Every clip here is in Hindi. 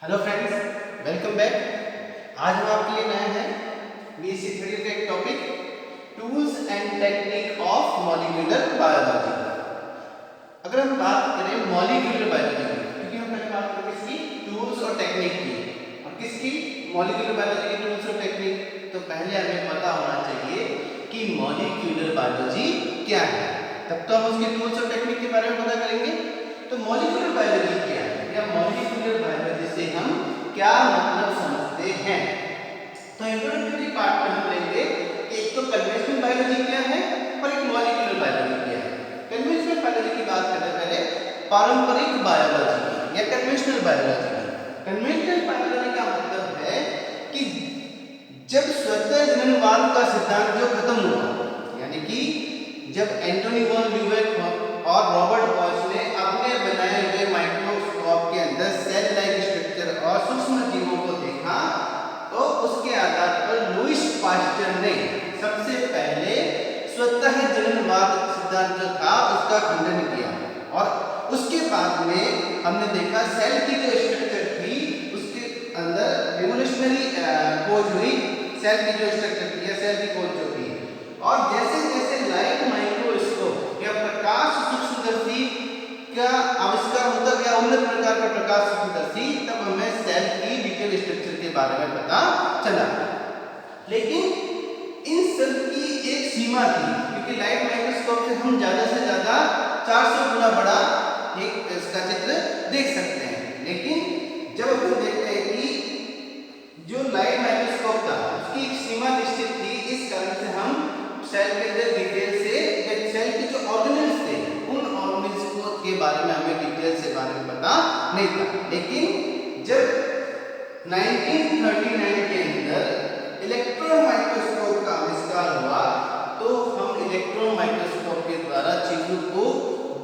Hello friends, welcome back. आज हम आपके लिए लाए हैं बीएससी थ्योरी का एक topic, tools and technique of molecular biology. अगर हम बात करें मॉलिक्यूलर बायोलॉजी की, क्योंकि हम पहले बात करें किसकी, टूल्स और टेक्निक की, और किसकी, मॉलिक्यूलर बायोलॉजी की टूल्स और टेक्निक। तो पहले हमें पता होना चाहिए कि मॉलिक्यूलर बायोलॉजी क्या है, तब तो हम उसके टूल्स और टेक्निक के बारे में पता करेंगे। तो मॉलिक्यूलर बायोलॉजी क्या है, या मॉलिक्यूलर बायोलॉजी से हम क्या मतलब समझते हैं। तो इंट्रोडक्टरी पार्ट में हम लेंगे कि एक तो कन्वेंशनल बायोलॉजी क्या है और एक मॉलिक्यूलर बायोलॉजी क्या है। कन्वेंशनल बायोलॉजी की बात करते पहले पारंपरिक बायोलॉजी की या कन्वेंशनल बायोलॉजी की। कन्वेंशनल बायोलॉजी का मतलब है कि जब स्वतः जननवाद का सिद्धांत जो खत्म हुआ, यानी कि जब एंटोनी वॉन ल्यूवेक और रॉबर्ट बॉयस ने अपने बनाए हुए माइक्रोस्कोप के अंदर सेल लाइक स्ट्रक्चर और सूक्ष्म जीवों को देखा, तो उसके आधार पर लुईस पास्चर ने सबसे पहले स्वतः जननवाद सिद्धांत जो था उसका खंडन किया। और उसके बाद में हमने देखा सेल की जो स्ट्रक्चर थी उसके अंदर रिवोल्यूशनरी खोज हुई, सेल की जो स्ट्रक्चर थी या सेल की खोज जो थी। और जैसे जैसे लाइट माइक्रोस्कोप या प्रकाश सूक्ष्मदर्शी का आविष्कार होता गया, उन्नत प्रकार का प्रकाश सूक्ष्मदर्शी, तब हमें सेल की डिटेल स्ट्रक्चर के बारे में पता चला। लेकिन इन सब की एक सीमा थी, क्योंकि लाइट माइक्रोस्कोप से हम ज्यादा से ज्यादा 400 गुना बड़ा एक इसका चित्र देख सकते हैं। लेकिन जब हम देखते हैं कि जो लाइट माइक्रोस्कोप था उसकी एक सीमा निश्चित थी, इस कारण से हम सेल के अंदर डिटेल से सेल के जो ऑर्गेनेल्स थे उन ऑर्गेनेल्स के बारे में हमें डिटेल से बारे में पता नहीं था। लेकिन जब 1939 के अंदर इलेक्ट्रॉन माइक्रोस्कोप का आविष्कार हुआ, तो हम इलेक्ट्रॉन माइक्रोस्कोप के द्वारा चीजों को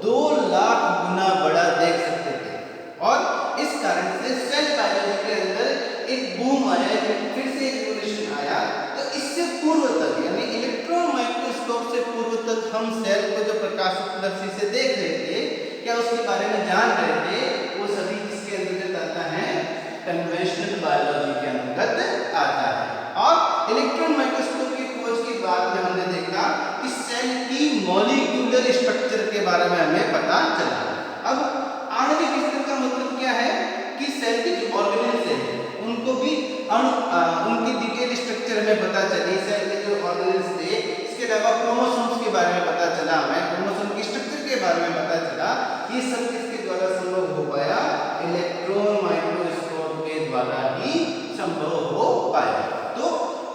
2 लाख गुना बड़ा देख सकते थे। और इस कारण से सेल बायोलॉजी के अंदर एक बूम आया, फिर से एक रिवोल्यूशन आया। तो इससे पूर्व तक, यानी इलेक्ट्रॉन माइक्रोस्कोप से पूर्व तक हम सेल को जो प्रकाश सूक्ष्मदर्शी से देख रहे थे, क्या उसके बारे में जान रहे थे, वो सभी किसके अंतर्गत आता है, कन्वेंशनल बायोलॉजी के अंतर्गत आता है। और इलेक्ट्रॉन माइक्रोस्कोप की खोज के बाद में हमने देखा कि सेल की मॉलिक्यूलर स्ट्रक्चर के बारे में हमें पता चला। अब आणविक स्तर का मतलब क्या है कि सेल के जो ऑर्गेनेल्स हैं उनको भी उनकी डिटेल स्ट्रक्चर हमें पता चली, सेल के जो ऑर्गेनेल्स थे। इसके अलावा क्रोमोसोम्स के बारे में पता चला, हमें क्रोमोसोम की स्ट्रक्चर के बारे में पता चला। ये सब किसके द्वारा संभव हो पाया, इलेक्ट्रॉन माइक्रोस्कोप के द्वारा ही संभव हो पाया। तो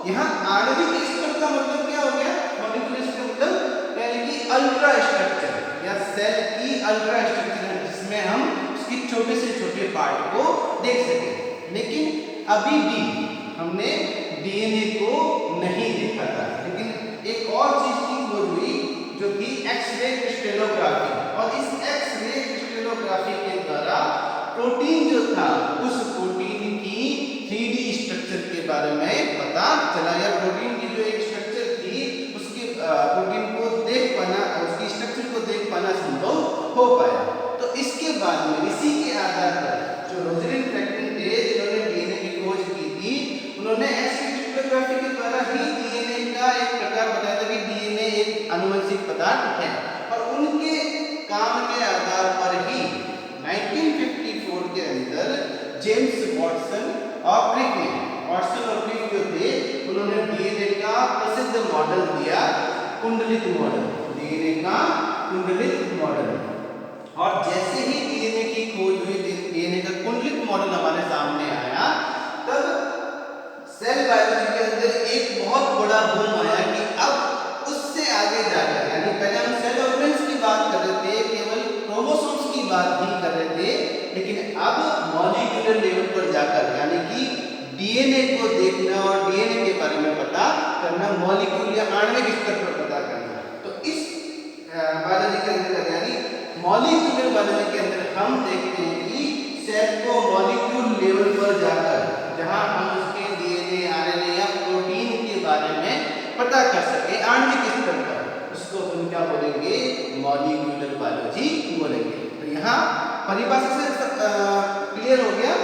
यहाँ आणविक स्तर का मतलब क्या हो गया, मॉलिक्यूलर स्तर मतलब यानी कि अल्ट्रा स्ट्रक्चर या सेल की अल्ट्रा स्ट्रक्चर, जिसमें हम उसकी छोटे से छोटे पार्ट को देख सकें। लेकिन अभी भी हमने डीएनए को नहीं देखा था। लेकिन एक और चीज की खोज हुई जो कि एक्सरे क्रिस्टलोग्राफी, और इस एक्सरे क्रिस्टलोग्राफी के द्वारा प्रोटीन जो था उस प्रोटीन की 3D स्ट्रक्चर के बारे में पता चला, या प्रोटीन की जो एक स्ट्रक्चर थी उसके प्रोटीन को देख पाना, उसकी स्ट्रक्चर को देख पाना संभव हो पाया। तो इसके बाद में इसी के आधार पर जो रोजलिन फ्रैंकलिन थे, जिन्होंने डीएनए की खोज की थी, उन्होंने एक्सरे क्रिस्टलोग्राफी के द्वारा ही डीएनए का एक प्रकार बताया था कि डीएनए एक आनुवंशिक पदार्थ है। और उनके काम के आधार पर ही 1954 के अंदर जेम्स वाटसन और क्रिक ने, वाटसन और क्रिक जो थे, उन्होंने डीएनए का प्रसिद्ध मॉडल दिया, कुंडलित मॉडल, डीएनए का कुंडलित मॉडल। और जैसे ही डीएनए की खोज हुई, डीएनए का कुंडलित मॉडल हमारे सामने आया, तब सेल बायोलॉजी के अंदर एक बहुत बड़ा बूम आया कि अब उससे आगे जाकर, यानी पहले हम सेल ऑर्गेनेल्स की बात कर रहे थे, केवल क्रोमोसोम्स की बात ही कर रहे थे, लेकिन अब मॉलिक्यूलर लेवल पर जाकर, यानी कि डीएनए को देखना और डीएनए के बारे में पता करना, मॉलिक्यूल या आणविक स्तर पर पता करना। तो इस बायोलॉजी के अंदर, यानी मॉलिक्यूलर बायोलॉजी के अंदर हम देखते हैं कि सेल को मॉलिक्यूल लेवल पर जाकर, जहां हम उसके डीएनए, आरएनए या प्रोटीन के बारे में पता कर सके आणविक स्तर पर, उसको हम क्या बोलेंगे, मॉलिक्यूलर बायोलॉजी बोलेंगे। तो यहाँ परिभाषा से क्लियर हो गया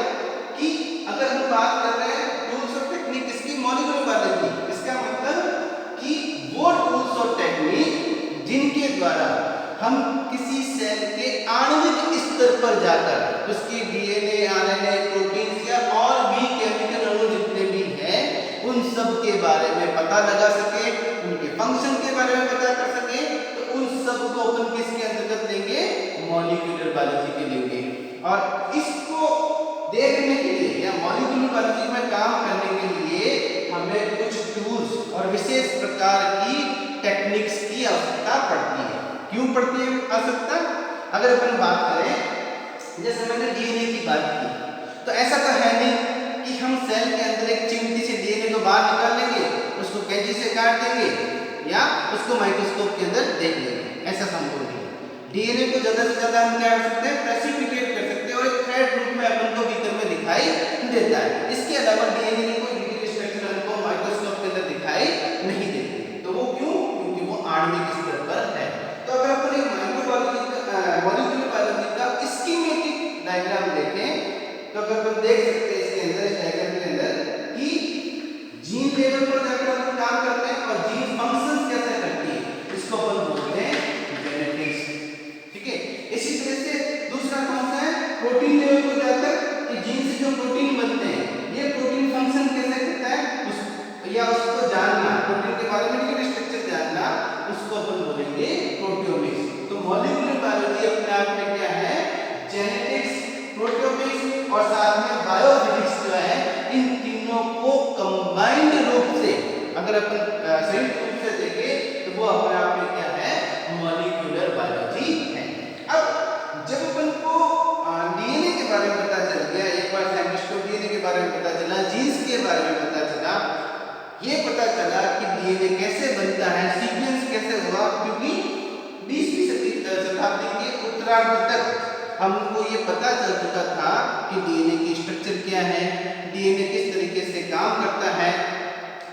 कि अगर हम बात कर रहे हैं टूल्स और टेक्निक किसकी, मॉलिक्यूलर बायोलॉजी, इसका मतलब कि वो टूल्स और टेक्निक जिनके द्वारा हम किसी सेल के आणविक स्तर पर जाकर उसकी डीएनए, आरएनए, प्रोटीन या और भी केमिकल अणु जितने भी हैं उन सब के बारे में पता लगा सके, उनके फंक्शन के बारे में पता कर सके, तो उन सब को अपन किसके अंतर्गत लेंगे, मॉलिक्यूलर बायोलॉजी के लेंगे। और इसको देखने के लिए या मॉलिक्यूलर बायोलॉजी में काम करने के लिए हमें कुछ टूल्स और विशेष प्रकार की टेक्निक्स की आवश्यकता पड़ती है। क्यों पड़ती है आवश्यकता? अगर अपन बात करें, जैसे मैंने डीएनए की बात की, तो ऐसा तो है नहीं कि हम सेल के अंदर एक चिमटी से डीएनए को बाहर निकाल लेंगे, उसको कैंची से काट देंगे या उसको माइक्रोस्कोप के अंदर देख लेंगे, ऐसा संभव नहीं। डीएनए को ज्यादा से ज्यादा हम क्या कर सकते हैं, प्रेसिपिटेट कर सकते हैं और एक थ्रेड रूप में अपन को बीकर में दिखाई देता है। इसके अलावा डीएनए की कोई डिटेल स्ट्रक्चर हमको माइक्रोस्कोप के अंदर दिखाई नहीं देती। तो वो क्यों? क्योंकि वो आणविक स्तर पर है। तो अगर अपन एक मॉलिक्यूलर बायोलॉजी का स्कीमेटिक डायग्राम देखें तो अगर अपन देख सकते हैं इसके अंदर, इस डायग्राम के अंदर कि जीन लेवल पर जाकर अपन काम करते हैं और जीन फंक्शंस कैसे करती है, इसको अपन बोलते हैं जेनेटिक्स। ठीक है, इसी तरह से दूसरा कौन सा है, प्रोटीन लेवल पर जाकर कि जीन से जो प्रोटीन बनते हैं ये प्रोटीन फंक्शन कैसे करता है या उसको जानना, प्रोटीन के बारे में डिटेल स्ट्रक्चर जानना, उसको अपन बोलेंगे प्रोटियोमिक्स। तो मॉलिक्यूलर बायोलॉजी अपने आप में क्या है, जेनेटिक्स, प्रोटियोमिक्स और साथ में बायोफिजिक्स जो है, इन तीनों को कंबाइंड रूप से अगर अपन संयुक्त रूप से देखें तो वो अपने आप में क्या है, मॉलिक्यूलर बायोलॉजी है। अब जब अपन को डीएनए के बारे में पता चल गया, एक बार साइंटिस्ट को डीएनए के बारे में पता चला, जीन्स के बारे में पता चला, ये पता चला कि डीएनए कैसे बनता है, सीक्वेंस कैसे हुआ, क्योंकि 20वीं शताब्दी के उत्तरार्ध तक हमको ये पता चल चुका था कि डीएनए की स्ट्रक्चर क्या है, डीएनए किस तरीके से काम करता है,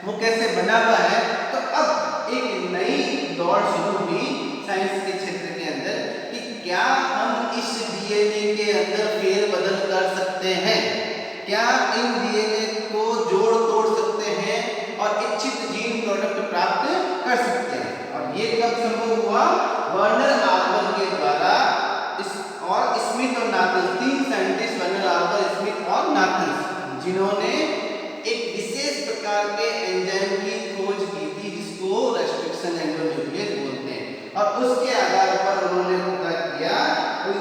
वो कैसे बना हुआ है। तो अब एक नई दौड़ शुरू हुई साइंस के क्षेत्र के अंदर कि क्या हम इस डीएनए के अंदर फेरबदल कर सकते हैं, क्या इन डीएनए को जोड़ तोड़ सकते हैं और इच्छित जीन प्रोडक्ट प्राप्त कर सकते हैं। और ये कब संभव हुआ, वर्नर हार्बर के द्वारा और स्मिथ और नाथन, तीन साइंटिस्ट वर्नर हार्बर, स्मिथ और नाथन, जिन्होंने एक विशेष प्रकार के एंजाइम की खोज की थी जिसको रेस्ट्रिक्शन एंडोन्यूक्लियस बोलते हैं। और उसके आधार पर उन्होंने पता किया, उस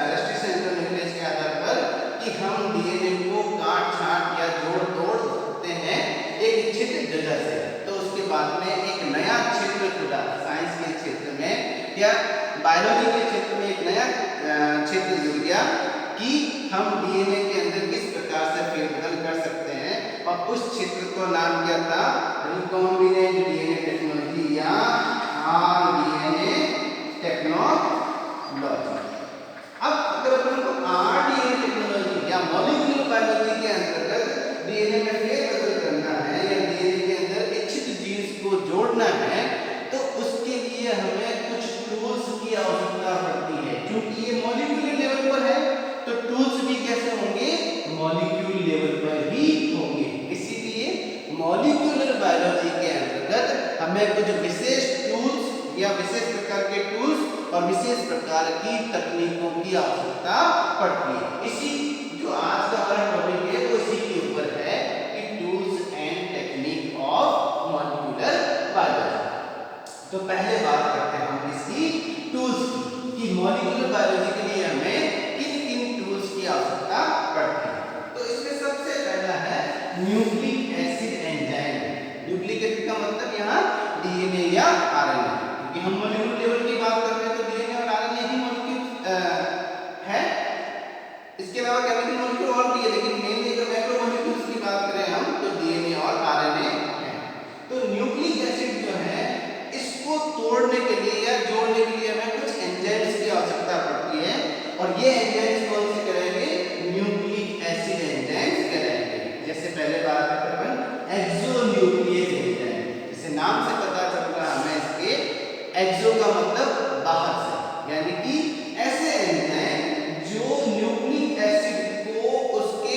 रेस्ट्रिक्शन एंडोन्यूक्लियस के आधार पर कि हम डीएनए को काट छांट या जोड़ तोड़ सकते हैं एक निश्चित जगह से। तो उसके बाद में एक नया क्षेत्र खुला साइंस के क्षेत्र में या बायोलॉजी के क्षेत्र में, एक नया क्षेत्र जुड़ गया कि हम डीएनए के अंदर किस प्रकार से फेरबदल कर सकते हैं। और उस क्षेत्र को नाम किया था रिकॉम्बिनेंट डीएनए टेक्नोलॉजी या आरडीएनए टेक्नोलॉजी। अब अगर अपन को आरडीएनए टेक्नोलॉजी या मॉलिक्यूलर बायोलॉजी के अंतर्गत डीएनए में फेरबदल करना है या डीएनए के अंदर इच्छित जीन्स को जोड़ना है, तो उसके लिए हमें कुछ टूल्स की आवश्यकता पड़ती है। क्योंकि ये मॉलिक्यूलर लेवल पर है तो टूल्स भी कैसे होंगे, मॉलिक्यूल लेवल पर ही होंगे। इसीलिए मॉलिक्यूलर बायोलॉजी के अंतर्गत हमें कुछ विशेष टूल्स या विशेष प्रकार के टूल्स और विशेष प्रकार की तकनीकों की आवश्यकता पड़ती है। इसी जो आज का हमारा टॉपिक है वो इसी के ऊपर है कि tools and technique of molecular biology. तो पहले बात करते हैं हम इसकी टूल्स की कि मॉलिक्यूलर बायोलॉजी के लिए हमें किन किन टूल्स की आवश्यकता पड़ती है। तो इसमें सबसे पहला है nucleic acid enzyme. Nucleic acid का मतलब यहाँ डीएनए या आरएनए, क्योंकि हम मॉलिक्यूलर लेवल की बात कर रहे हैं तो डीएनए और आरएनए ही मॉलिक्यूल है। इसके अलावा केमिकल मॉलिक्यूल और भी है, लेकिन मेनली अगर मैक्रो मॉलिक्यूल्स की बात करें हम तो डीएनए और आरएनए है। तो न्यूक्लिक एसिड जो है इसको तोड़ने के लिए या जोड़ने के लिए हमें कुछ एंजाइम्स की आवश्यकता पड़ती है। और ये एंजाइम्स कौन से करेंगे, न्यूक्लिक एसिड एंजाइम्स करेंगे। जैसे पहले बात करते हैं एक्सोन्यूक्लियस एंजाइम, जैसे नाम से पता चल रहा है हमें इसके, एक्सो का मतलब बाहर से, यानी कि ऐसे एंजाइम जो न्यूक्लिक एसिड को उसके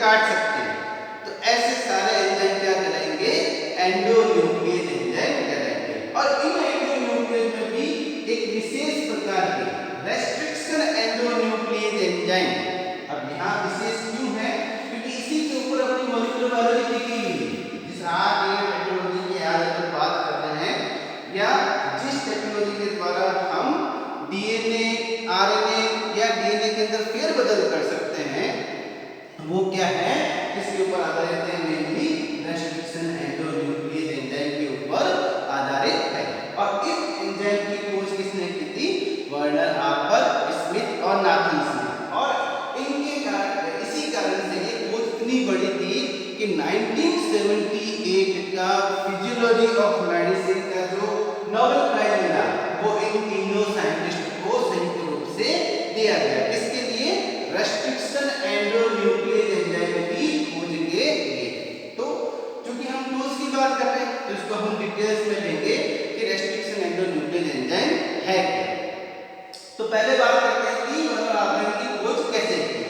काट सकते हैं, तो ऐसे सारे एंजाइम क्या कहलाएंगे, एंडोन्यूक्लियस एंजाइम कहलाएंगे। और इन एंडोन्यूक्लियस में भी एक विशेष प्रकार के रेस्ट्रिक्शन एंडोन्यूक्लियस एंजाइम। अब यहाँ विशेष क्यों है, क्योंकि इसी के ऊपर अपनी मॉलिक्यूलर बायोलॉजी टिकी हुई है। जिस आज ये टेक्नोलॉजी की आज अपन बात कर रहे हैं, या जिस टेक्नोलॉजी के द्वारा हम डीएनए, आरएनए या डीएनए के अंदर फेरबदल कर सकते हैं, वो क्या है, इसके ऊपर आधारित है, मेनली रेस्ट्रिक्शन एंडोन्यूक्लियस एंजाइम के ऊपर आधारित है। और इस एंजाइम की खोज किसने की थी, वर्नर हार्पर, स्मिथ और नाथन स्मिथ। और इनके कारण, इसी कारण से ये खोज इतनी बड़ी थी कि 1978 का फिजियोलॉजी ऑफ मेडिसिन का जो नोबेल प्राइज मिला, वो इन तीनों साइंटिस्ट को संयुक्त रूप से दिया गया। इसके लिए रेस्ट्रिक्शन एंडोन्यूक्लियस एंजाइम की खोज के लिए। तो चूंकि हम टूल्स की बात कर रहे हैं, तो इसको हम डिटेल्स में लेंगे कि रेस्ट्रिक्शन एंडोन्यूक्लियस एंजाइम है क्या। तो पहले बात करते हैं कि वर्नर हार्पर की खोज कैसे की।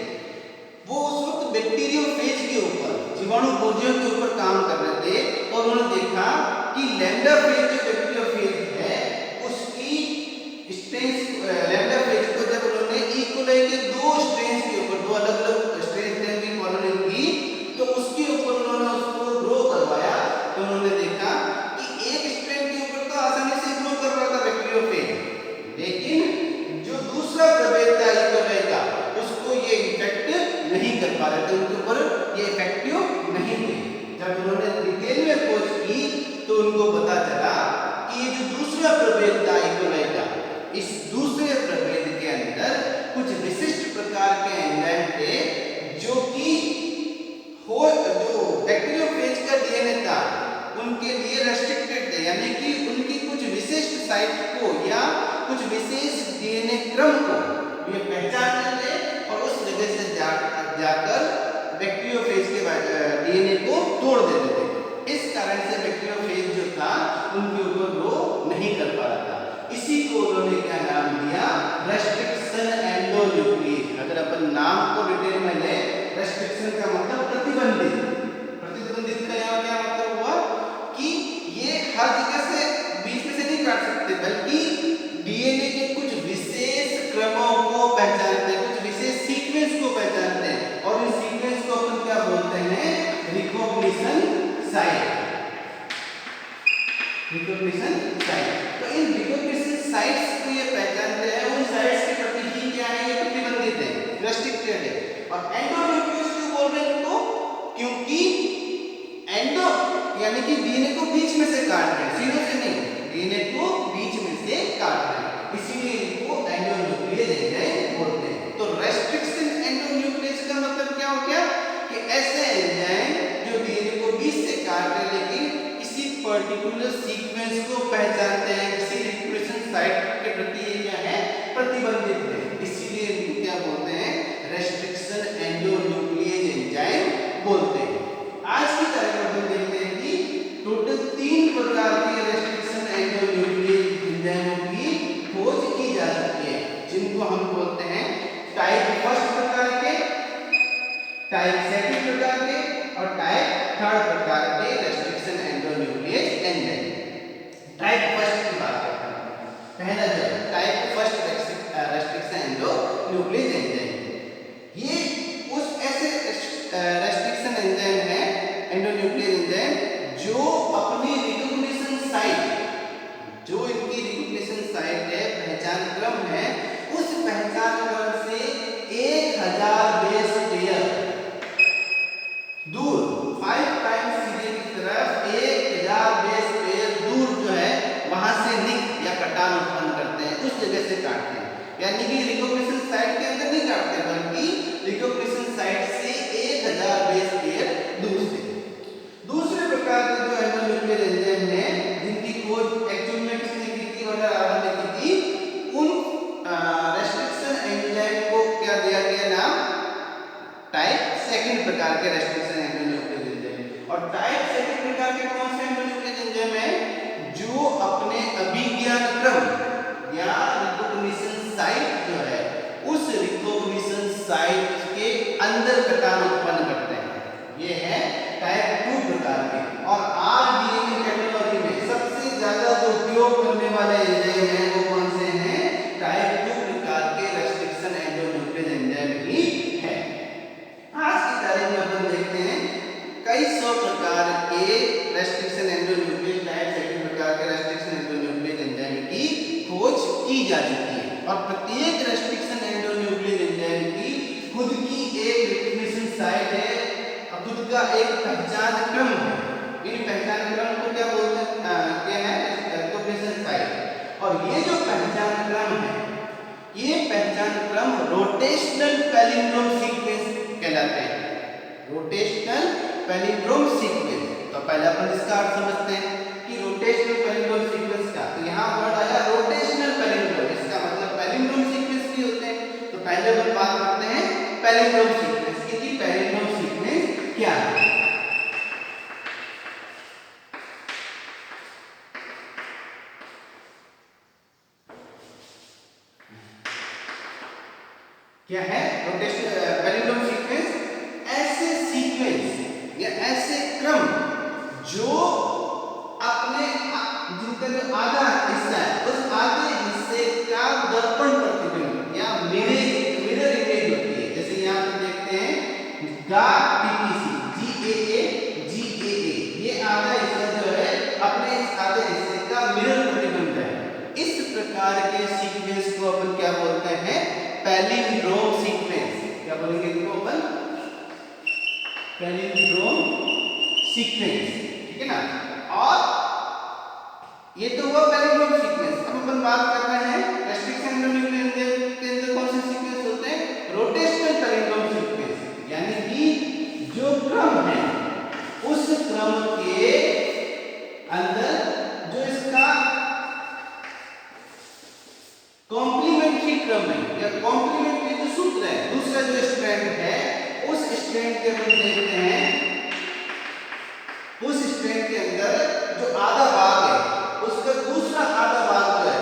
वो उस वक्त बैक्टीरियोफेज के ऊपर, जीवाणु खोजियों के ऊपर काम कर रहे थे, और उन्होंने देखा कि लैम्डा फेज जो बैक्टीरियोफेज है, उसकी स्ट्रेन्स, लैम्डा फेज को जब उन्होंने इकोलाई के दो स्ट्रेन्स के ऊपर, दो अलग अलग स्ट्रेन्स की कॉलोनी की, तो उसके ऊपर उन्होंने उसको ग्रो करवाया। तो उन्होंने देखा कि एक स्ट्रेन के ऊपर तो आसानी से ग्रो कर रहा था बैक्टीरियोफेज, लेकिन जो दूसरा प्रभेद था इकोलाई का, उसको ये इफेक्ट नहीं कर पा रहे थे, उनके ऊपर ये इफेक्टिव नहीं थे। जब उन्होंने डिटेल में खोज की, तो उनको पता चला कि ये जो दूसरा प्रभेद था इकोलाई का, इस दूसरे प्रभेद के अंदर कुछ विशिष्ट प्रकार के एंजाइम थे, जो कि जो बैक्टीरियोफेज का डीएनए था, उनके लिए रेस्ट्रिक्टेड थे, यानी कि उनकी कुछ विशिष्ट साइट को या कुछ विशेष डीएनए क्रम को ये पहचानते थे, और उस जगह से जाकर बैक्टीरियोफेज के डीएनए को तोड़ देते थे। इस कारण से बैक्टीरियोफेज जो था, उनके ऊपर ग्रो नहीं कर पा रहा था। इसी को उन्होंने क्या नाम दिया, रेस्ट्रिक्शन एंडोन्यूक्लियस। अगर अपन नाम को डिटेल में ले, रेस्ट्रिक्शन का मतलब प्रतिबंधित। प्रतिबंधित का यहाँ क्या मतलब हुआ कि ये हर जगह से बीच में से नहीं काट सकते, बल्कि डीएनए के कुछ विशेष क्रमों को पहचानते हैं, कुछ विशेष सीक्वेंस को पहचानते हैं, और इन सीक्वेंस को अपन क्या बोलते हैं, रिकॉग्निशन साइट। Recognition site. तो इन रिकॉग्निशन साइट्स को ये पहचानते हैं, उन साइट्स के प्रति ही क्या है, ये प्रतिबंधित है, रेस्ट्रिक्टेड है। और एंडोन्यूक्लियस क्यों बोल रहे हैं इनको, क्योंकि एंडो यानी कि डीएनए को बीच में से काट रहे हैं, सीधे से नहीं, डीएनए को बीच में से काट रहे हैं, इसीलिए इनको एंडोन्यूक्लियस एंजाइम बोलते हैं। तो रेस्ट्रिक्शन एंडोन्यूक्लियस का मतलब क्या हो गया, कि ऐसे एंजाइम जो डीएनए को बीच से काट रहे हैं, लेकिन किसी पर्टिकुलर सीक्वेंस को पहचानते हैं, किसी रिकॉग्निशन साइट के प्रति ये क्या है, प्रतिबंधित है, इसीलिए इनको क्या बोलते हैं, रेस्ट्रिक्शन एंडोन्यूक्लियस एंजाइम बोलते हैं। आज की तारीख में हम देखते हैं कि टोटल 3 प्रकार के रेस्ट्रिक्शन एंडोन्यूक्लियस एंजाइमों की खोज की जा सकती है, जिनको हम बोलते हैं टाइप फर्स्ट प्रकार के, टाइप सेकंड प्रकार के, और टाइप थर्ड प्रकार के restriction endonuclease enzyme. Type first की बात करते हैं। पहला जो है type first restriction endonuclease enzyme, ये उस ऐसे रेस्ट्रिक्शन एंजाइम है, एंडोन्यूक्लियस एंजाइम, जो अपनी रिकॉग्निशन साइट, जो इनकी रिकॉग्निशन साइट है, पहचान क्रम है, उस पहचान क्रम से 1000 बेस पेयर दूर, 5 टाइम्स सीधे की तरफ 1000 बेस पेयर दूर जो है, वहां से निक या कटान उत्पन्न करते हैं, उस जगह से काटते हैं। यानी कि रिकॉग्निशन साइट के अंदर नहीं काटते, बल्कि रिकॉग्निशन साइट से 1000 बेस पेयर दूर से। दूसरे प्रकार के जो एंडोन्यूक्लियस एंजाइम है, जिनकी खोज एक्चुअल में किसने की थी, वर्नर हार्पर ने की थी, उन रेस्ट्रिक्शन एंजाइम को क्या दिया गया नाम, टाइप सेकंड प्रकार के रेस्ट्रिक्शन एंडोन्यूक्लियस एंजाइम। और टाइप सेकंड प्रकार के कौन से एंडोन्यूक्लियस एंजाइम है, जो अपने अभिज्ञान क्रम या रिकॉग्निशन साइट जो है, उस रिकॉग्निशन साइट के अंदर कटान उत्पन्न करते हैं। कई सौ प्रकार के रेस्ट्रिक्शन एंडोन्यूक्लियस टाइप, सभी प्रकार के रेस्ट्रिक्शन एंडोन्यूक्लियस एंजाइम की खोज की जा चुकी है और प्रत्येक रेस्ट्रिक्शन एंडोन्यूक्लियस एंजाइम की खुद की एक रिकग्निशन साइट है और खुद का एक पहचान क्रम है। इन पहचान क्रम को क्या बोलते हैं, क्या है, रिकग्निशन साइट। और ये जो पहचान क्रम है, ये पहचान क्रम रोटेशनल पैलिंड्रोम सीक्वेंस कहलाते हैं। Rotational palindrome sequence. तो पहले अपन इसका अर्थ समझते हैं कि रोटेशनल पैलिंड्रोम सीक्वेंस का, तो यहाँ वर्ड आया रोटेशनल पैलिंड्रोम, इसका मतलब पैलिंड्रोम सीक्वेंस भी होते हैं। तो पहले अपन बात करते हैं पैलिंड्रोम सीक्वेंस की। पैलिंड्रोम सीक्वेंस क्या है? क्या है रोटेशनल पैलिंड्रोम सीक्वेंस? ऐसे सीक्वेंस या ऐसे क्रम जो अपने जिनका जो आधा हिस्सा है उस आधे हिस्से का दर्पण प्रतिबिंब या मिरर इमेज होती है। जैसे यहाँ पे देखते हैं GAA, ये आधा हिस्सा जो है अपने इस आधे हिस्से का मिरर प्रतिबिंब है। इस प्रकार के सीक्वेंस को अपन क्या बोलते हैं? Palindrome sequence. क्या बोलेंगे इसको अपन? पैलिंड्रोम सीक्वेंस, ठीक है ना। और ये तो हुआ पैलिंड्रोम सीक्वेंस। अब अपन बात कर रहे हैं रेस्ट्रिक्शन एंडोन्यूक्लियस के अंदर कौन से सीक्वेंस होते हैं? रोटेशनल पैलिंड्रोम सीक्वेंस, यानी कि जो क्रम है उस क्रम के अंदर जो इसका कॉम्प्लीमेंट्री क्रम है या कॉम्प्लीमेंट्री जो सूत्र है, दूसरा जो स्ट्रैंड है, उस स्ट्रैंड के अपन देखते हैं, उस स्ट्रैंड के अंदर जो आधा भाग है उसका दूसरा आधा भाग जो है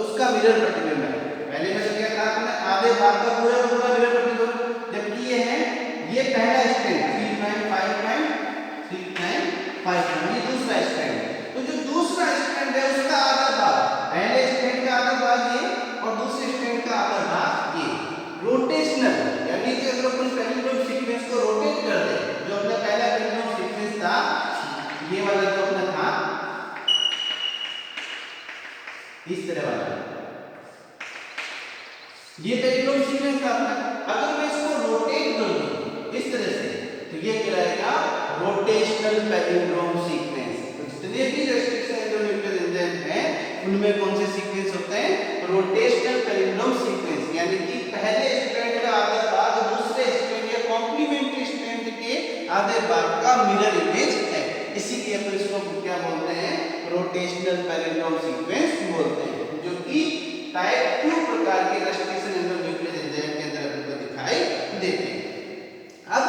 उसका मिरर प्रतिबिंब है। पहले में क्या कहा आपने? आधे भाग का पूरा का पूरा मिरर प्रतिबिंब। जबकि ये है, ये पहला strand 3 prime 5 prime 3 prime 5 prime, ये दूसरा स्ट्रैंड। तो जो दूसरा स्ट्रैंड है उसका आधा भाग, पहले स्ट्रैंड का आधा भाग ये और दूसरे स्ट्रैंड का आधा भाग ये। रोटेशनल, यानी कि अगर अपन पैलिंड्रोम सीक्वेंस को रोटेट कर दें, जो अपना पहला पैलिंड्रोम सीक्वेंस था, ये वाला जो अपना था इस तरह वाला, ये पैलिंड्रोम सीक्वेंस था अपना। अगर मैं इसको रोटेट कर दूं इस तरह से, तो ये कहलाएगा रोटेशनल पैलिंड्रोम सीक्वेंस। तो जितने भी रेस्ट्रिक्शन एंडोन्यूक्लियस एंजाइम हैं उनमें कौन से सीक्वेंस होते हैं? रोटेशनल पैलिंड्रोम सीक्वेंस, यानी कि पहले स्ट्रैंड का आधा भाग दूसरे स्ट्रैंड या कॉम्प्लीमेंट्री स्ट्रैंड के आधे भाग का मिरर इमेज है। इसीलिए अपन इसको क्या बोलते हैं? रोटेशनल पैलिंड्रोम सीक्वेंस बोलते हैं, जो कि टाइप 2 प्रकार के रेस्ट्रिक्शन एंडोन्यूक्लियस एंजाइम के अंदर अपन को दिखाई देते हैं। अब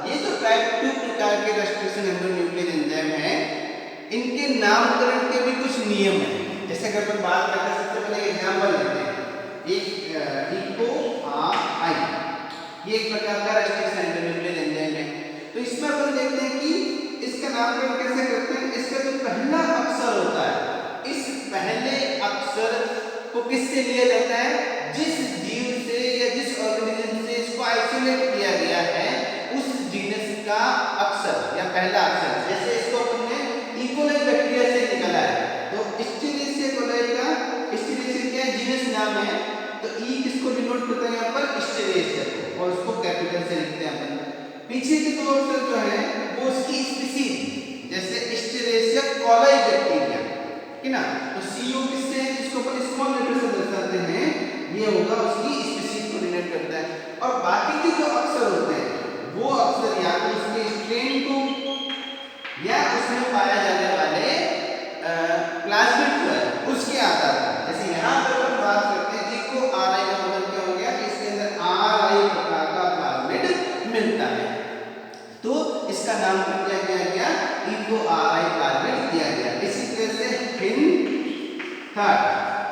ये जो टाइप 2 प्रकार के रेस्ट्रिक्शन एंडोन्यूक्लियस एंजाइम हैं, इनके नामकरण के भी कुछ नियम हैं। जैसे अगर अपन बात करते हैं, सबसे पहले एग्जांपल लेते हैं, एक EcoRI, ये एक प्रकार का रेस्ट्रिक्शन एंडोन्यूक्लियस एंजाइम है। तो इसमें अपन देखते हैं कि इसका नामकरण कैसे करते हैं। इसका जो पहला अक्षर होता है, इस पहले अक्षर को किससे लिया जाता है? जिस जीव से या जिस ऑर्गेनिज्म से इसको आइसोलेट किया गया है उस जीनस का अक्षर या पहला अक्षर। जैसे इसको अपन ने इकोलाई बैक्टीरिया से निकाला है, तो स्टीरेशिया कोलाई का, स्टीरेशिया क्या जीनस नाम है, तो ई किसको डिनोट करता है यहाँ पर? स्टीरेशिया को, और उसको कैपिटल से लिखते हैं अपन। पीछे के दो अक्षर जो है वो उसकी स्पीसीज, जैसे स्टीरेशिया कोलाई बैक्टीरिया, है ना। तो CO किससे है, जिसको अपन स्मॉल लेटर से दर्शाते हैं, ये होगा उसकी स्पीसीज को डिनोट करता है। और बाकी के जो अक्षर होते हैं वो अक्षर या तो उसके स्ट्रेन को या उसमें पाया जाने वाले प्लाज्मिड जो है उसके आधार पर। जैसे यहाँ पर अपन बात करते हैं EcoRI का मतलब क्या हो गया? इसके अंदर RI प्रकार का प्लाज्मिड मिलता है, तो इसका नाम क्या किया गया? EcoRI प्लाज्मिड दिया गया। इसी तरह से हिंथर्ड,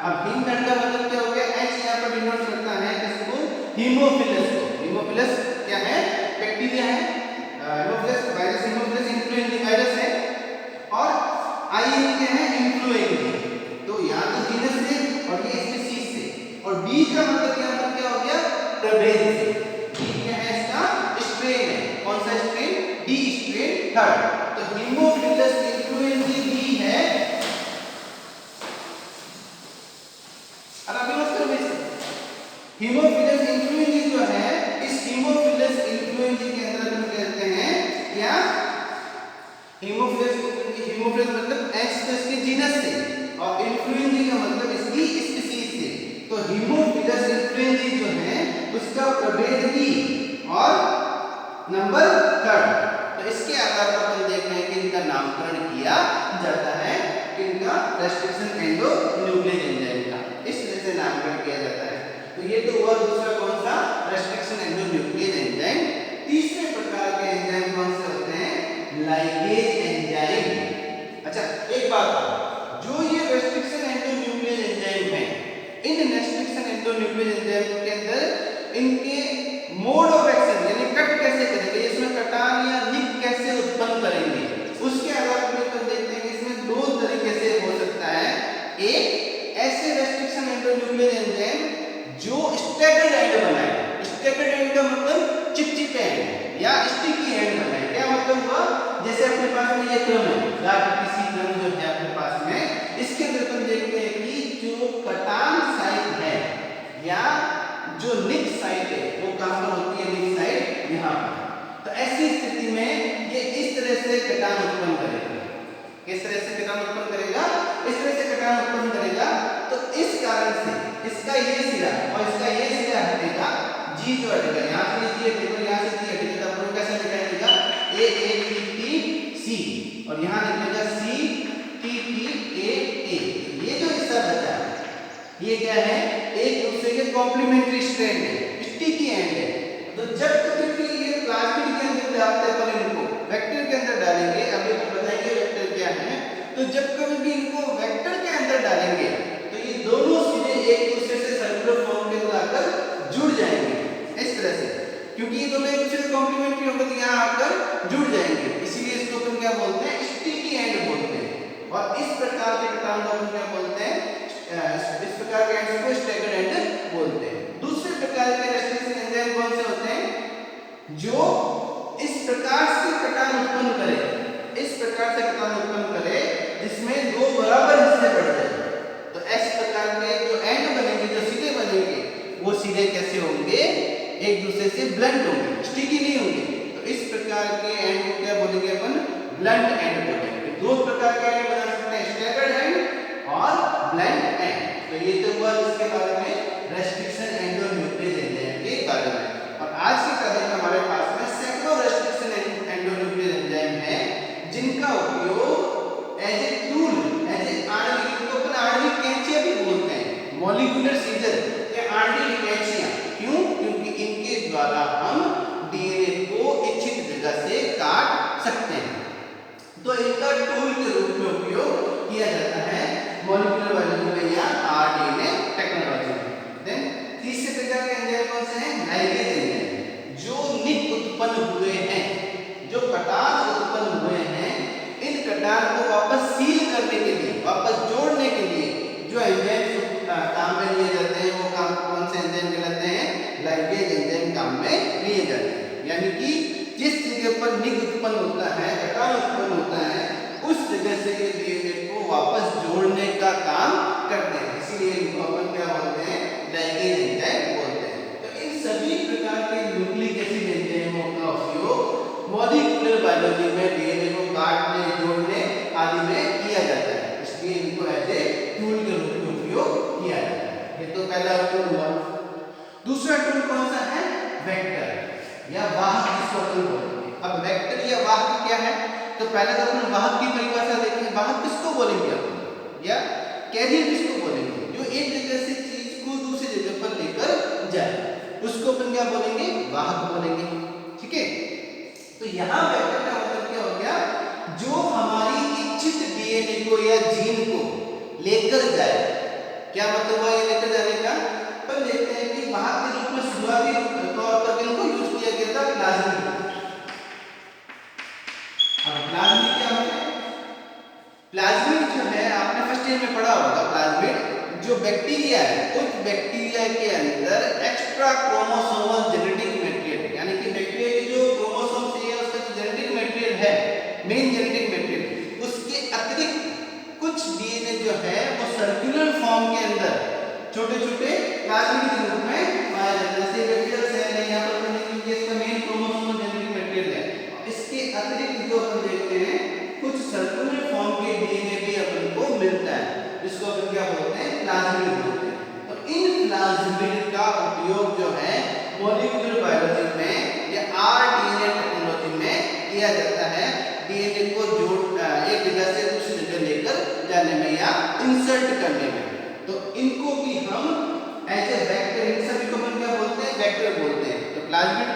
अब हिंथर्ड का मतलब क्या हो गया? H यहाँ पर डिनोट करता है किसको? हीमोफिलस को। हीमोफिलस क्या है? बैक्टीरिया है। Haemophilus virus, Haemophilus influenza virus है। और I क्या है? इन्फ्लुएंजा। तो यहाँ तो जीनस से और ये स्पीसीज से, और D का मतलब यहाँ पर क्या हो गया? प्रभेद से। D क्या है? इसका स्ट्रेन है। कौन सा स्ट्रेन? थर्ड। तो हीमोफिलस इन्फ्लुएंजाe भी है, और अभी मत करो वैसे, हीमोफिलस इन्फ्लुएंजाe जो है, इस हीमोफिलस इन्फ्लुएंजाe के अंदर हम कहते हैं क्या, हीमोफिलस मतलब एस्पेस के जीनस से, और इन्फ्लुएंजाe का मतलब इसकी स्पीशीज से। तो हीमोफिलस इन्फ्लुएंजाe जो है उसका प्रभेद बी और नंबर थर्ड। तो इसके आधार पर हम देख रहे हैं कि इनका नामकरण किया जाता है, इनका रेस्ट्रिक्शन एंडोन्यूक्लियस एंजाइम का इस तरह से नामकरण किया जाता है। तो ये तो हुआ दूसरा कौन सा, रेस्ट्रिक्शन एंडोन्यूक्लियस एंजाइम। तीसरे प्रकार के एंजाइम कौन से होते हैं, लाइगेज एंजाइम। अच्छा एक बात, जो ये रेस्ट्रिक्शन एंडोन्यूक्लियस एंजाइम है, इन रेस्ट्रिक्शन एंडोन्यूक्लियस एंजाइम के अंदर इनके मोड ऑफ एक्शन यानी कट कैसे करेंगे, इसमें कटान या निक कैसे उत्पन्न करेंगे, उसके आधार पर हम देखते हैं कि इसमें दो तरीके से हो सकता है। एक ऐसे रेस्ट्रिक्शन एंडोन्यूक्लियस एंजाइम जो स्टैगर्ड एंड बनाए, स्टैगर्ड एंड का मतलब चिपचिपे एंड या स्टिकी एंड बनाए। क्या मतलब हुआ, जैसे अपने पास में ये क्रम है, किसी क्रम जो है अपने पास में, इसके अंदर हम देखते हैं कि जो कटान साइट है या जो निक साइट है वो कहां पर होती है, निक साइट यहां पर। तो ऐसी स्थिति में ये इस तरह से कटान उत्पन्न करेगा। किस तरह से कटान उत्पन्न करेगा, इस तरह से कटान उत्पन्न करेगा। तो इस कारण से इसका ये सिरा और इसका ये सिरा हटेगा, जी जो हटेगा, यहां से जी हटेगा, यहां से जी हटेगा, तब वो कैसे लिखा जाएगा, ए ए टी टी सी, और यहां लिखेगा सी टी टी ए ए। ये जो हिस्सा बचा है ये क्या है, एक दूसरे के कॉम्प्लीमेंट्री स्ट्रैंड है, स्टिकी एंड है। तो जब कभी भी ये प्लाज्मिड के अंदर डालते हैं, पर इनको वेक्टर के अंदर डालेंगे, अभी हम बताएंगे वेक्टर क्या है। तो जब कभी भी इनको वेक्टर के अंदर डालेंगे तो ये दोनों सिरे एक दूसरे से सर्कुलर फॉर्म के अंदर आकर जुड़ जाएंगे इस तरह से, क्योंकि ये दोनों एक दूसरे से कॉम्प्लीमेंट्री होकर तो यहाँ आकर जुड़ जाएंगे, इसीलिए इसको अपन क्या बोलते हैं, स्टिकी एंड बोलते हैं। और इस प्रकार के कटान को अपन क्या बोलते हैं, इस प्रकार के एंड्स को स्टैगर्ड एंड बोलते हैं। दूसरे प्रकार के रेस्ट्रिक्शन एंजाइम कौन से होते हैं, जो इस प्रकार से कटान उत्पन्न करे, इस प्रकार से कटान उत्पन्न करे जिसमें दो बराबर हिस्से बढ़ जाए। तो इस प्रकार के जो एंड बनेंगे, जो सिरे बनेंगे, वो सिरे कैसे होंगे, एक दूसरे से ब्लंट होंगे, स्टिकी नहीं होंगे। तो इस प्रकार के एंड को क्या बोलेंगे अपन, ब्लंट एंड बोलेंगे। दो प्रकार के एंड बना सकते हैं, स्टैगर्ड एंड और ब्लंट एंड। तो ये तो हुआ इसके बारे में रेस्ट्रिक्शन एंडोन्यूक्लियस एंजाइम के बारे में। और आज के कदम में हमारे पास में सैकड़ों रेस्ट्रिक्शन एंडोन्यूक्लियस एंजाइम है, जिनका उपयोग as a tool, as a आणविक, इनको अपन आणविक कैंचियां भी बोलते हैं, मॉलिक्यूलर सीजर या आणविक कैंचियां। क्यों, क्योंकि इनके द्वारा हम डीएनए को इच्छित जगह से काट सकते हैं। तो इनका टूल के रूप में उपयोग किया जाता है मॉलिक्यूलर बायोलॉजी में या आरडीएनए टेक्नोलॉजी में। देन तीसरे प्रकार के एंजाइम कौन से हैं, लाइगेज एंजाइम, जो निक उत्पन्न हुए हैं, जो कटान उत्पन्न हुए हैं, इन कटान को वापस सील करने के लिए, वापस जोड़ने के लिए जो एंजाइम काम में लिए जाते हैं, वो काम कौन से एंजाइम कहलाते हैं, लाइगेज एंजाइम काम में लिए जाते हैं। यानी कि जिस जगह पर निक उत्पन्न होता है, कटान उत्पन्न होता है, उस जगह से ये डीएनए को वापस जोड़ने का काम करते हैं, इसीलिए इनको अपन क्या बोलते हैं, लाइगेज एंजाइम बोलते हैं। तो इन सभी प्रकार के न्यूक्लिक एसिड एंजाइमों का उपयोग मॉलिक्यूलर बायोलॉजी में डीएनए को काटने, जोड़ने आदि में किया जाता है, इसलिए इनको एज ए टूल के रूप में उपयोग किया जाता है। ये तो पहला टूल हुआ। दूसरा टूल कौन सा है, वेक्टर या वाहक, जिसको अपन बोलते हैं। अब वेक्टर या वाहक क्या है, तो पहले तो अपन वाहक की परिभाषा देखें। वाहक किसको बोलेंगे अपन, या कैरियर किसको बोलेंगे, जो एक जगह से चीज को दूसरी जगह पर लेकर जाए, उसको अपन क्या बोलेंगे, वाहक बोलेंगे। ठीक है, तो यहाँ वेक्टर का मतलब क्या हो गया, जो हमारी इच्छित डीएनए को या जीन को लेकर जाए। क्या मतलब हुआ ये लेकर जाने का, पर देखते हैं कि वाहक के रूप में शुरुआती तौर पर किनको यूज किया गया था, प्लाज्मिड। अब प्लाज्मिड क्या होता है, प्लाज्मिड जो है आपने फर्स्ट ईयर में पढ़ा होगा, प्लाज्मिड जो बैक्टीरिया है, उस बैक्टीरिया के अंदर एक्स्ट्रा क्रोमोसोमल जेनेटिक मटेरियल, यानी कि बैक्टीरिया के जो क्रोमोसोम से उसका जो जेनेटिक मटेरियल है फॉर्म के अंदर छोटे छोटे प्लाज्मिड के रूप में पाया जाता है। जैसे बैक्टीरियल सेल है, यहाँ पर क्योंकि इसका मेन क्रोमोसोम जेनेटिक मटेरियल है। इसके अतिरिक्त जो अपन देखते हैं कुछ सर्कुलर फॉर्म के डीएनए भी अपन को मिलता है, जिसको अपन क्या बोलते हैं, प्लाज्मिड बोलते हैं। तो इन प्लाज्मिड का उपयोग जो है मॉलिक्यूलर बायोलॉजी में या आरडीएनए टेक्नोलॉजी में किया जाता है, डीएनए को जोड़ एक जगह से दूसरी जगह लेकर जाने में या इंसर्ट करने में। तो इनको भी हम एज ए वेक्टर, इन सभी को हम क्या बोलते हैं, वेक्टर बोलते हैं। तो प्लाज्मिड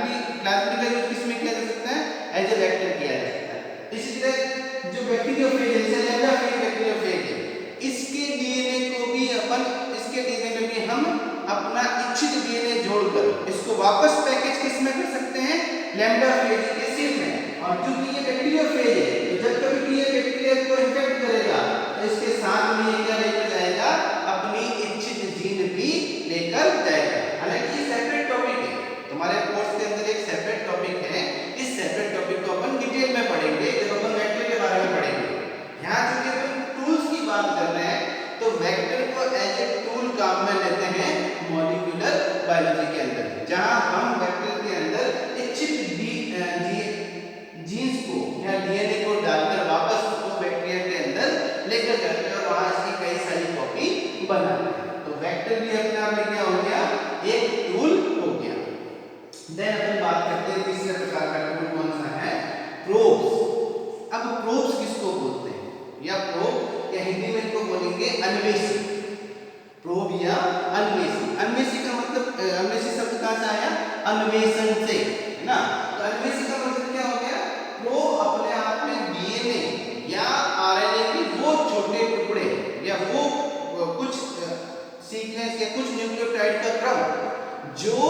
का यूज किसमें किया जा सकता है, एज ए वेक्टर किया जा सकता है। इसी तरह जो बैक्टीरियोफेज है, जैसे लैम्डा फेज बैक्टीरियोफेज है, इसके डीएनए को भी अपन, इसके डीएनए में भी हम अपना इच्छित डीएनए जोड़कर इसको वापस पैकेज किस में कर सकते हैं, लैम्डा फेज के सेल में। और चूंकि ये बैक्टीरियोफेज है, तो जब कभी भी ये बैक्टीरिया को इन्फेक्ट करेगा तो इसके साथ में ये क्या लेकर जाएगा, अपनी इच्छित जीन भी लेकर जाएगा। हालांकि ये सेपरेट टॉपिक है, तुम्हारे कोर्स के अंदर एक सेपरेट टॉपिक है। इस सेपरेट टॉपिक को अपन डिटेल में पढ़ेंगे जब अपन वेक्टर के बारे में पढ़ेंगे। यहाँ चूंकि अपन टूल्स की बात कर रहे हैं, तो वेक्टर को एज ए टूल काम में लेते हैं मॉलिक्यूलर बायोलॉजी के अंदर, जहां हम वेक्टर के अंदर इच्छित जीन्स को या डीएनए को डालकर वापस उस बैक्टीरिया के अंदर लेकर जाते हैं और वहां इसकी कई सारी कॉपी बनाते हैं। तो वेक्टर भी अपने आप में क्या हो गया, एक टूल हो गया। देन अपन बात करते हैं तीसरे प्रकार का टूल कौन सा है, प्रोब्स। अब प्रोब्स किसको बोलते हैं, या प्रोब या हिंदी में इनको बोलेंगे अन्वेषी। प्रोब या अन्वेषी, अन्वेषी का मतलब, अन्वेषी शब्द कहां से आया, अन्वेषण से, है ना। तो अन्वेषी का मतलब क्या हो गया, वो अपने आप में डीएनए या आरएनए के वो छोटे टुकड़े या वो कुछ सीक्वेंस या कुछ न्यूक्लियोटाइड का क्रम जो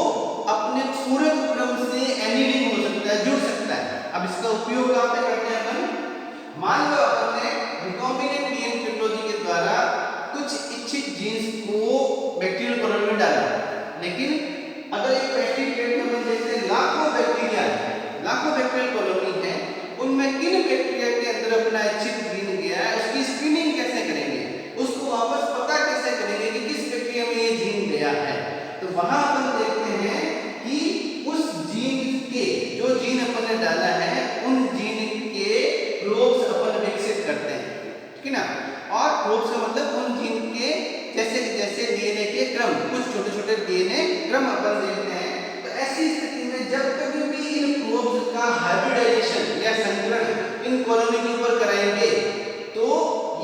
अपने पूरे क्रम से एनीलिंग हो सकता है, जुड़ सकता है। अब इसका उपयोग कहां पे करते हैं अपन, मान लो अपन ने रिकॉम्बिनेंट डीएनए टेक्नोलॉजी के द्वारा कुछ इच्छित जीन्स को बैक्टीरियल कॉलोनी में डाला, लेकिन अगर एक पैस्टिक प्लेट में हम देखते हैं लाखों बैक्टीरियल कॉलोनी है, उनमें किन बैक्टीरिया के अंदर अपना इच्छित जीन गया है, उसकी स्क्रीनिंग कैसे करेंगे, उसको वापस पता कैसे करेंगे कि किस बैक्टीरिया में ये जीन गया है। तो वहां अपन देखते हैं कि उस जीन के, जो जीन अपन ने डाला है, उन जीन के प्रोब्स अपन विकसित करते हैं, ठीक है ना। और प्रोब्स का मतलब उन जीन के जैसे जैसे डीएनए के क्रम, कुछ छोटे छोटे डीएनए क्रम अपन देखते हैं। तो ऐसी स्थिति में जब कभी भी इन प्रोब्स का हाइब्रिडाइजेशन या संकरण इन कॉलोनी के ऊपर कराएंगे, तो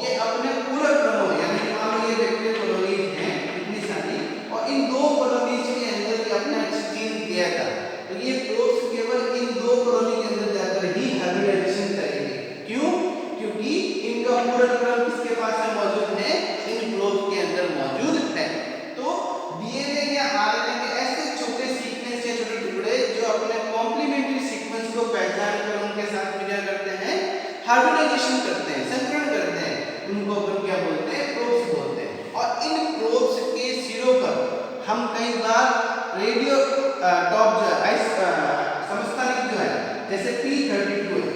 ये अपने पूरा क्रम, यानी मान लो ये बैक्टीरियल कॉलोनीज हैं इतनी सारी, और इन दो कॉलोनीज के अंदर अपना जीन गया था, तो ये प्रोब्स केवल इन दो कॉलोनी के अंदर जाकर ही हाइब्रिडाइजेशन करेंगे। क्यों, क्योंकि इनका पूरा क्रम किसके पास में मौजूद है, इन प्रोब्स के अंदर मौजूद है। तो डीएनए या आरएनए के ऐसे छोटे सीक्वेंस या छोटे टुकड़े जो अपने कॉम्प्लीमेंट्री सीक्वेंस को पहचान कर उनके साथ क्या करते हैं, हाइब्रिडाइजेशन करते हैं, संकरण करते हैं, उनको अपन क्या बोलते हैं, प्रोब्स बोलते हैं। और इन प्रोब्स के सिरों पर हम कई बार रेडियो टॉप जो है, समस्थानिक जो है, जैसे P32 है,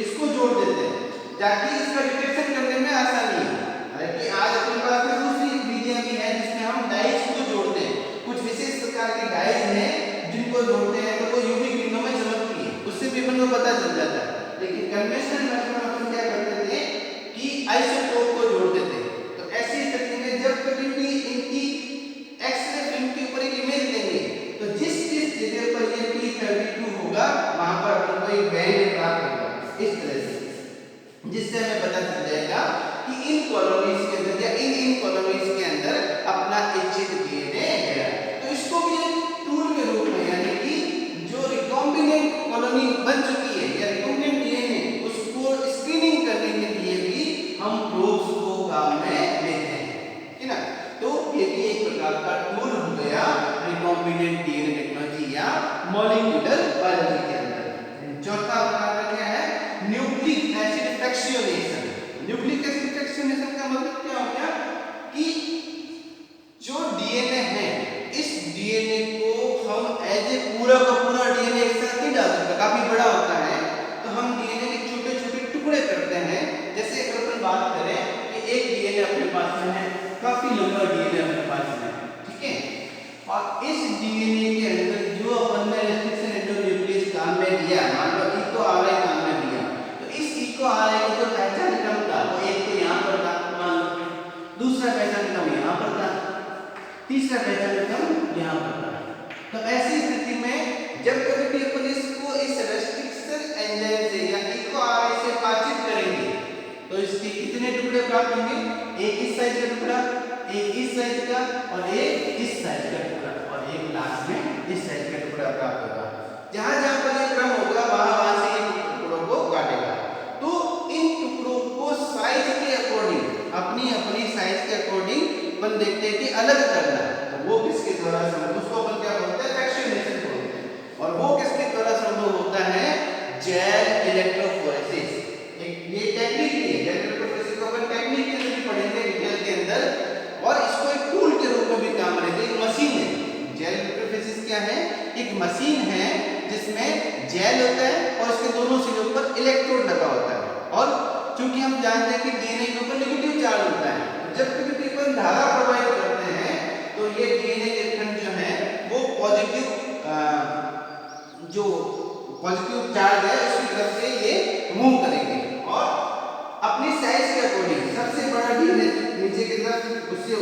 इसको जोड़ देते हैं ताकि इसका डिटेक्शन करने में आसानी है। हालांकि आज अपने पास में दूसरी विधियां भी हैं जिसमें हम डाइस को जोड़ते हैं, कुछ विशेष प्रकार के डाइस हैं जिनको जोड़ते हैं तो वो यूवी किरणों में चमकती है, उससे भी अपन को पता चल जाता है। लेकिन कन्वेंशनल मेथड में अपन क्या करते थे कि आइसोटोप को जोड़ देते हैं। तो ऐसी स्थिति में जब कभी भी इनकी एक्सरे फिल्म के ऊपर एक इमेज लेंगे, तो जिस जिस जगह पर ये P32 होगा वहां पर अपन को एक बैंड प्राप्त होगा इस तरह से, जिससे हमें पता चल जाएगा कि इन कॉलोनीज के अंदर या इन कॉलोनीज के अंदर अपना इच्छित डीएनए है। तो इसको भी एक टूल के रूप में, यानी कि जो रिकॉम्बिनेंट कॉलोनी बन चुकी है या रिकॉम्बिनेंट डीएनए, उसको स्क्रीनिंग करने के लिए भी हम प्रोब्स को काम में लेते हैं, है ना। तो ये भी एक प्रकार का टूल हो गया रिकॉम्बिनेंट डीएनए टेक्नोलॉजी या मॉलिक्यूलर बायोलॉजी के अंदर। चौथा प्रकार क्या है, nucleic acid fractionation. Nucleic acid fractionation का मतलब क्या हो गया कि जो डीएनए है, इस डीएनए को हम एज ए पूरा का पूरा डीएनए एक साथ नहीं डाल सकते, काफी बड़ा होता लिया, मान लो इको आरआई नाम में लिया, तो इस इको आरआई का जो पहचान क्रम था वो एक तो यहाँ पर था मान लो, दूसरा पहचान क्रम यहाँ पर था, तीसरा पहचान क्रम यहाँ पर था। तो ऐसी स्थिति में जब कभी भी अपन इसको इस रेस्ट्रिक्शन एंजाइम से या इको आरआई से बातचीत करेंगे तो इसके कितने टुकड़े प्राप्त होंगे, एक इस साइज का टुकड़ा, एक इस साइज का और एक इस साइज का टुकड़ा और एक लास्ट में इस साइज का टुकड़ा प्राप्त होगा। जहां जहां पर ये क्रम होगा वहां से ये टुकड़ों को काटेगा। तो इन टुकड़ों को साइज के अकॉर्डिंग अपनी अपनी साइज के अकॉर्डिंग अपन देखते हैं कि अलग करना, तो वो किसके द्वारा संभव, उसको अपन क्या बोलते हैं, फ्रैक्शनेशन बोलते हैं। और वो किसके द्वारा संभव होता है, जेल इलेक्ट्रोफोरेसिस। ये टेक्निक ही है, जेल इलेक्ट्रोफोरेसिस को अपन टेक्निक के लिए पढ़ेंगे डिटेल के अंदर, और इसको एक टूल के रूप में भी काम करेंगे। एक मशीन है, जेल इलेक्ट्रोफोरेसिस क्या है, एक मशीन है जिसमें जेल होता है और इसके दोनों सिरों पर इलेक्ट्रोड लगा होता है। और चूंकि हम जानते हैं कि डीएनए के ऊपर नेगेटिव चार्ज होता है, जब कभी अपन धारा प्रवाहित करते हैं तो ये डीएनए के खंड जो है वो पॉजिटिव चार्ज है उसकी तरफ से ये मूव करेंगे और अपनी साइज के अकॉर्डिंग सबसे बड़ा डीएनए नीचे की तरफ, उससे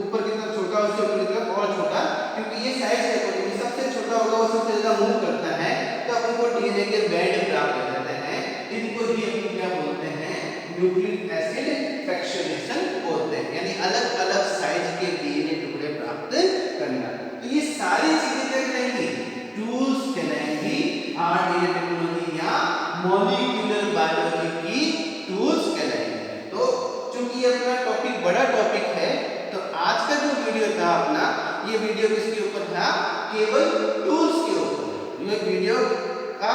ऊपर की तरफ छोटा, उससे ऊपर की तरफ और छोटा, क्योंकि ये साइज के अकॉर्डिंग सबसे छोटा होगा वो सबसे ज्यादा मूव करता है, तो अपन को डीएनए के बैंड प्राप्त हो जाते हैं। इनको ही अपन क्या बोलते हैं, न्यूक्लिक एसिड फ्रैक्शनेशन बोलते हैं, यानी अलग अलग साइज के डीएनए टुकड़े प्राप्त करना। तो ये सारी चीजें क्या कहलाएंगी, टूल्स कहलाएंगी, आरडीए टेक्नोलॉजी या मॉलिक्यूलर बायोलॉजी की टूल्स कहलाएंगे। तो चूंकि ये अपना टॉपिक बड़ा टॉपिक है, तो आज का जो वीडियो था अपना, ये वीडियो किसके ऊपर था, केवल टूल्स के ऊपर। ये वीडियो का